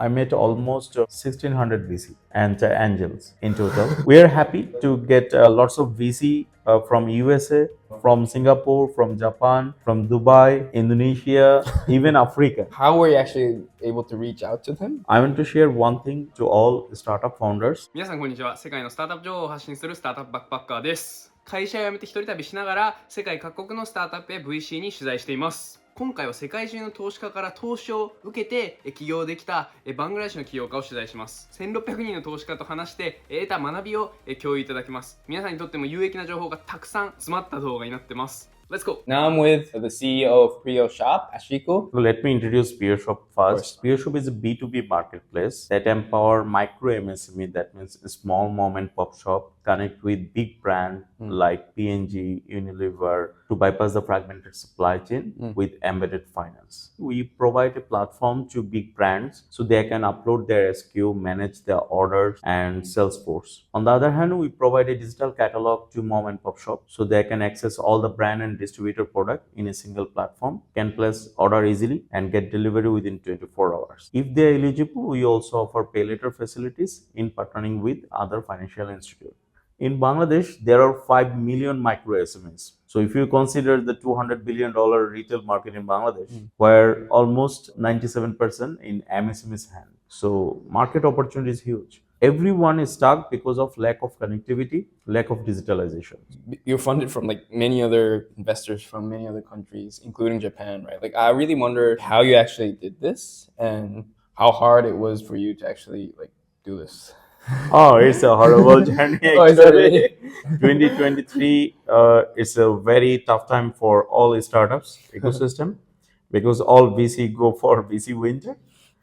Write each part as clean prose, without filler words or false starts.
I met almost 1,600 VC and angels in total. We are happy to get lots of VC from USA, from Singapore, from Japan, from Dubai, Indonesia, even Africa. How were you actually able to reach out to them? I want to share one thing to all startup founders. 皆さんこんにちは。世界のスタートアップ情報を発信するスタートアップバックパッカーです。会社を辞めて一人旅しながら世界各国のスタートアップや VC に取材しています。今回は世界中の投資家から投資を受けて起業できたバングラデシュの起業家を取材します。1600人の投資家と話して得た学びを共有いただきます。皆さんにとっても有益な情報がたくさん詰まった動画になってます。Let's go! Now I'm with the CEO of PriyoShop, Asikul. So let me introduce PriyoShop first. PriyoShop is a B2B marketplace that empower micro MSME, that means a small mom and pop shop, connect with big brands like P&G, Unilever to bypass the fragmented supply chain with embedded finance. We provide a platform to big brands so they can upload their SKU, manage their orders and Salesforce. On the other hand, we provide a digital catalog to mom and pop shop so they can access all the brand and distributor product in a single platform, can place order easily and get delivery within 24 hours. If they are eligible, we also offer pay later facilities in partnering with other financial institutes. In Bangladesh, there are 5 million micro SMEs. So if you consider the $200 billion retail market in Bangladesh, where almost 97% in MSME's hand. So market opportunity is huge. Everyone is stuck because of lack of connectivity, lack of digitalization. You're funded from like many other investors from many other countries, including Japan, right? Like I really wonder how you actually did this and how hard it was for you to actually like do this. Oh, it's a horrible journey Oh, is that actually. really? 2023, it's a very tough time for all startups ecosystem because all VC go for VC winter.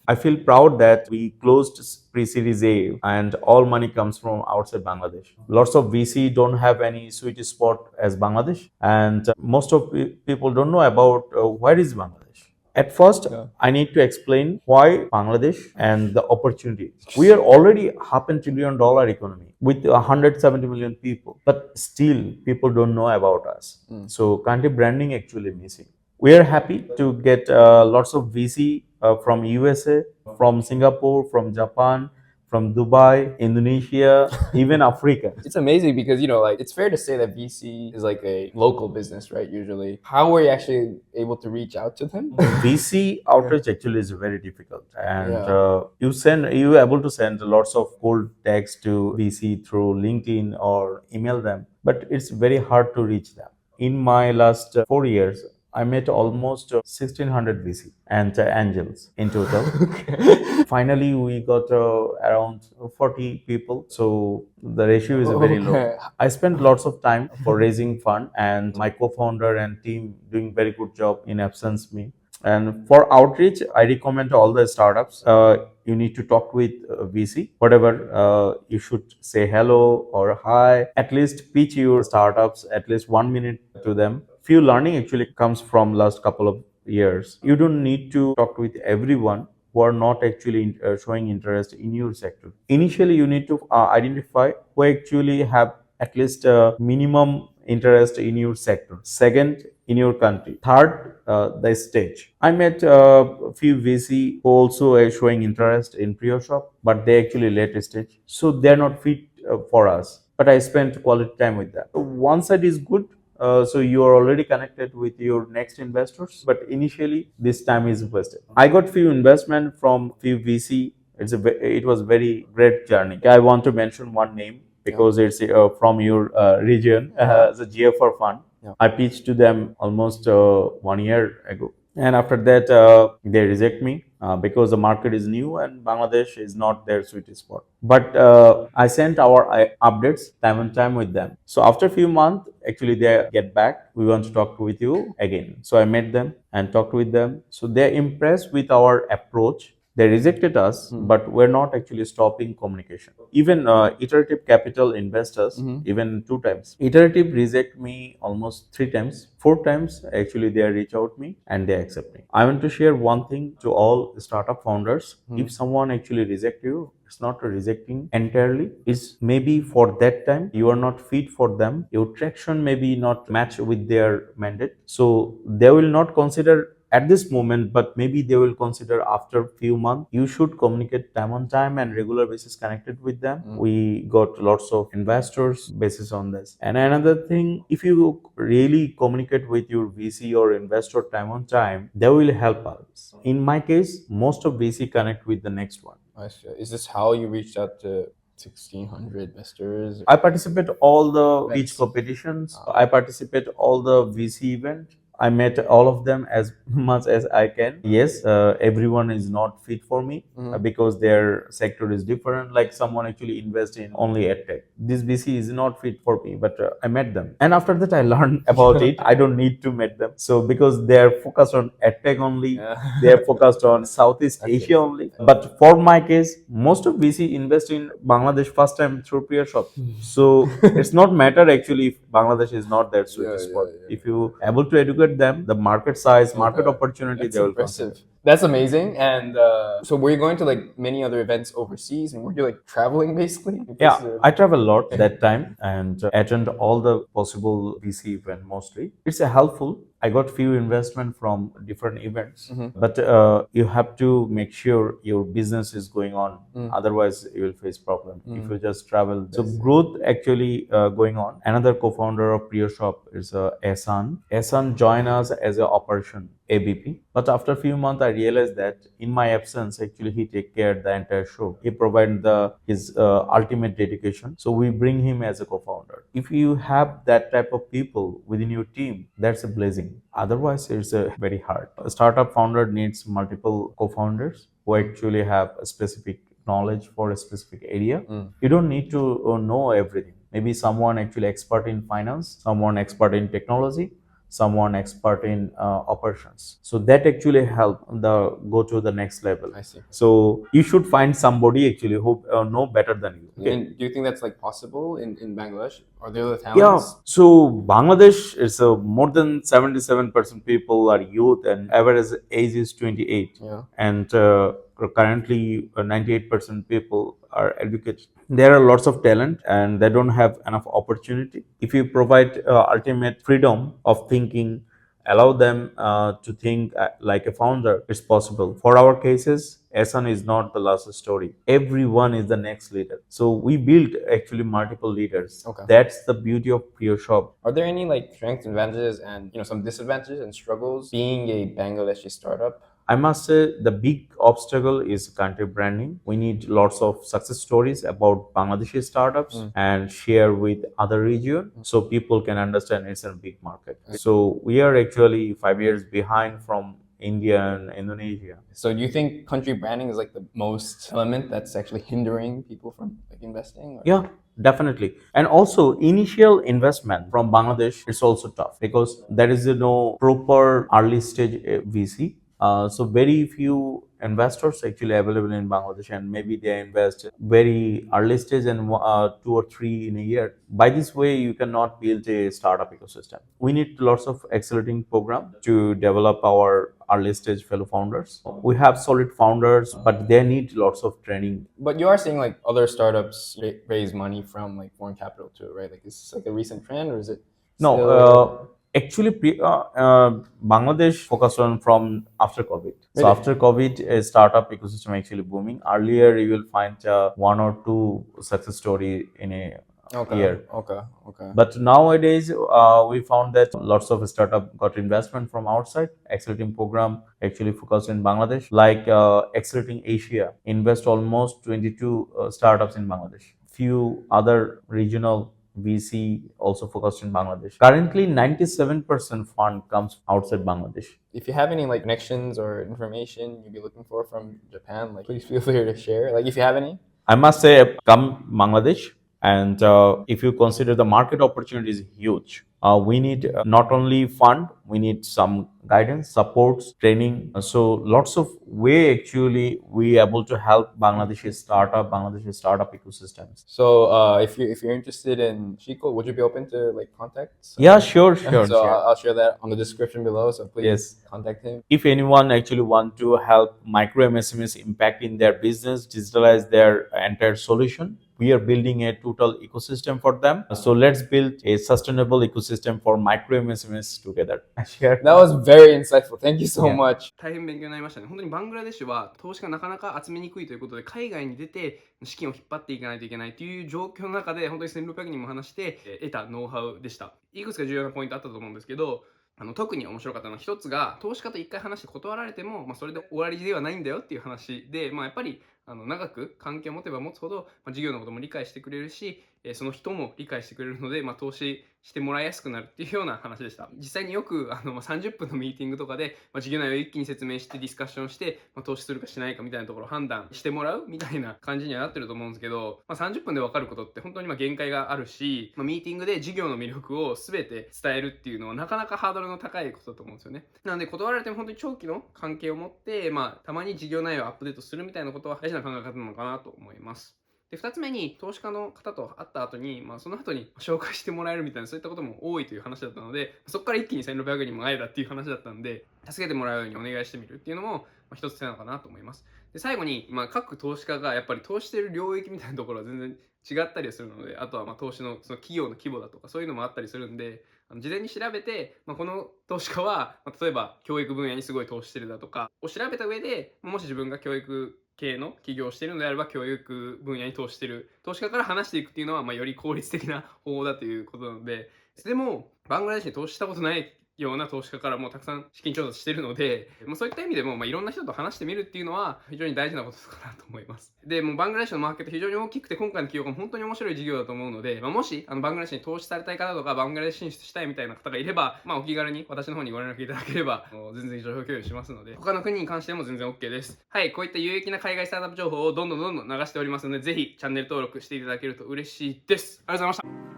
I feel proud that we closed pre-series A and all money comes from outside Bangladesh. Lots of VC don't have any sweet spot as Bangladesh, and most of people don't know about where is Bangladesh. At first, I need to explain why Bangladesh and the opportunity. We are already $500 billion economy with 170 million people, but still people don't know about us. So country branding actually missing. We are happy to get lots of VC from USA, from Singapore, from Japan, from Dubai, Indonesia, even Africa. It's amazing because, you know, like it's fair to say that VC is like a local business, right? Usually. How were you actually able to reach out to them? VC outreach actually is very difficult, and Yeah. you able to send lots of cold text to VC through LinkedIn or email them, but it's very hard to reach them. In my last 4 years, I met almost 1,600 VC and angels in total. Finally, we got around 40 people, so the ratio is very low. I spent lots of time for raising fund, and my co-founder and team doing very good job in absence me. And for outreach, I recommend all the startups. You need to talk with VC. Whatever, you should say hello or hi. At least pitch your startups at least 1 minute to them. Few learning actually comes from last couple of years. You don't need to talk with everyone who are not actually showing interest in your sector. Initially, you need to identify who actually have at least minimum interest in your sector. Second, in your country. Third, the stage. I met a few VC who also are showing interest in PriyoShop, but they actually late stage, so they're not fit for us. But I spent quality time with them. So one side is good. So you are already connected with your next investors, but initially this time is wasted. I got few investment from few VC. It was very great journey. I want to mention one name because it's from your region, the GFR fund. I pitched to them almost 1 year ago. And after that, they reject me because the market is new and Bangladesh is not their sweet spot. But I sent our updates time and time with them. So after a few months, actually they get back. We want to talk with you again. So I met them and talked with them. So they're impressed with our approach. They rejected us, but we're not actually stopping communication. Even iterative capital investors, even 2 times. Iterative reject me almost 3 times. 4 times, actually, they reach out me and they accept me. I want to share one thing to all startup founders. If someone actually reject you, it's not rejecting entirely. It's maybe for that time you are not fit for them. Your traction maybe not match with their mandate. So they will not consider at this moment, but maybe they will consider after few months. You should communicate time on time and regular basis connected with them. We got lots of investors basis on this. And another thing, if you really communicate with your VC or investor time on time, they will help us. In my case, most of VC connect with the next one. I see. Is this how you reached out to 1,600 investors? I participate all the pitch competitions. I participate all the VC event. I met all of them as much as I can. Yes, everyone is not fit for me because their sector is different. Like someone actually invests in only EdTech. This VC is not fit for me, but I met them. And after that, I learned about it. I don't need to meet them. So because they're focused on EdTech only, they're focused on Southeast Asia only. But for my case, most of VC invest in Bangladesh first time through PriyoShop. So it's not matter actually if Bangladesh is not their sweet spot. If you able to educate them, the market size, market opportunity, That's they will impressive. consider. That's amazing. And so were you going to like many other events overseas, and were you like traveling basically? Yeah, I travel a lot that time and attend all the possible VC event mostly. It's helpful. I got few investment from different events, but you have to make sure your business is going on. Otherwise, you will face problem if you just travel. So growth actually going on. Another co-founder of PriyoShop is Ehsan. Ehsan joined us as an operation ABP. But after a few months, I realized that in my absence, actually, he take care of the entire show. He provided his ultimate dedication. So we bring him as a co-founder. If you have that type of people within your team, that's a blessing. Otherwise, it's very hard. A startup founder needs multiple co-founders who actually have a specific knowledge for a specific area. You don't need to know everything. Maybe someone actually expert in finance, someone expert in technology, someone expert in operations. So that actually help the go to the next level. I see. So you should find somebody actually who know better than you. Okay. And do you think that's like possible in Bangladesh? Are there other Yeah, talents? so Bangladesh is more than 77% people are youth and average age is 28. Yeah. And currently 98% people are educated. There are lots of talent and they don't have enough opportunity. If you provide ultimate freedom of thinking, allow them to think like a founder, it's possible. For our cases, Ehsan is not the last story. Everyone is the next leader. So we built actually multiple leaders. Okay. That's the beauty of PriyoShop. Are there any like strengths, advantages, and some disadvantages and struggles being a Bangladeshi startup? I must say the big obstacle is country branding. We need lots of success stories about Bangladeshi startups and share with other region so people can understand it's a big market. So we are actually 5 years behind from India and Indonesia. So do you think country branding is like the most element that's actually hindering people from like investing? Or? Yeah, definitely. And also initial investment from Bangladesh is also tough because there is no proper early stage VC. So very few investors actually available in Bangladesh, and maybe they invest very early stage and 2 or 3 in a year. By this way, you cannot build a startup ecosystem. We need lots of accelerating program to develop our early stage fellow founders. We have solid founders, but they need lots of training. But you are seeing like other startups raise money from like foreign capital too, right? Like is this like a recent trend, or is it? No, actually, Bangladesh focused on from after COVID. So Really? after COVID, a startup ecosystem actually booming. Earlier, you will find 1 or 2 success story in a year. Okay. But nowadays, we found that lots of startup got investment from outside. Accelerating program actually focused in Bangladesh, like Accelerating Asia, invest almost 22 startups in Bangladesh. Few other regional VC also focused in Bangladesh. Currently, 97% fund comes outside Bangladesh. If you have any like connections or information you'd be looking for from Japan, like please feel free to share. Like if you have any. I must say, come Bangladesh. And if you consider the market opportunity is huge, we need not only fund, we need some guidance, supports, training. So lots of way actually we able to help Bangladeshi startup ecosystems. So if you're interested in Chico, would you be open to like contacts? Yeah, sure. So I'll share that on the description below. So please contact him. If anyone actually want to help micro MSMEs impact in their business, digitalize their entire solution, we are building a total ecosystem for them. So let's build a sustainable ecosystem for micro MSMEs together. Share. That was very insightful. Thank you so Yeah. much. 大変勉強になりましたね。本当にバングラデシュは投資がなかなか集めにくいということで、海外に出て資金を引っ張っていかないといけないという状況の中で、本当に1600人も話して得たノウハウでした。いくつか重要なポイントあったと思うんですけど、特に面白かったのは一つが、投資家と一回話して断られても、それで終わりではないんだよっていう話で、やっぱり長く関係を持てば持つほど、事業のことも理解してくれるし、その人も理解してくれるので、投資してもらいやすくなるっていうような話でした。実際によく30分のミーティングとかで、事業内容を一気に説明してディスカッションして、投資するかしないかみたいなところを判断してもらうみたいな感じにはなってると思うんですけど、30分で分かることって本当に限界があるし、ミーティングで事業の魅力を全て伝えるっていうのはなかなかハードルの高いことだと思うんですよね。なので断られても本当に長期の関係を持って、たまに事業内容をアップデートするみたいなことは大事な考え方なのかなと思います。で、2つ目に投資家の方と会った後に、その後に紹介してもらえるみたいなそういったことも多いという話だったので、そこから一気に1600人も会えたっていう話だったんで、助けてもらうようにお願いしてみるっていうのも一つ手なのかなと思います。で、最後に、各投資家がやっぱり投資している領域みたいなところは全然違ったりするので、あとは投資のその企業の規模だとかそういうのもあったりするんで、事前に調べて、この投資家は、例えば教育分野にすごい投資してるだとかを調べた上で、もし自分が教育系の起業をしているのであれば、教育分野に投資している投資家から話していくっていうのは、より効率的な方法だということなので、でもバングラデシュに投資したことないような投資家からもたくさん資金調達しているので、そういった意味でも、いろんな人と話してみるっていうのは非常に大事なことかなと思います。で、バングラデシュのマーケット非常に大きくて、今回の起業家も本当に面白い事業だと思うので、もしバングラデシュに投資されたい方とか、バングラデシュ進出したいみたいな方がいれば、お気軽に私の方にご連絡いただければ、全然情報共有しますので、他の国に関しても全然 OK です。はい、こういった有益な海外スタートアップ情報をどんどん流しておりますので、ぜひチャンネル登録していただけると嬉しいです。ありがとうございました。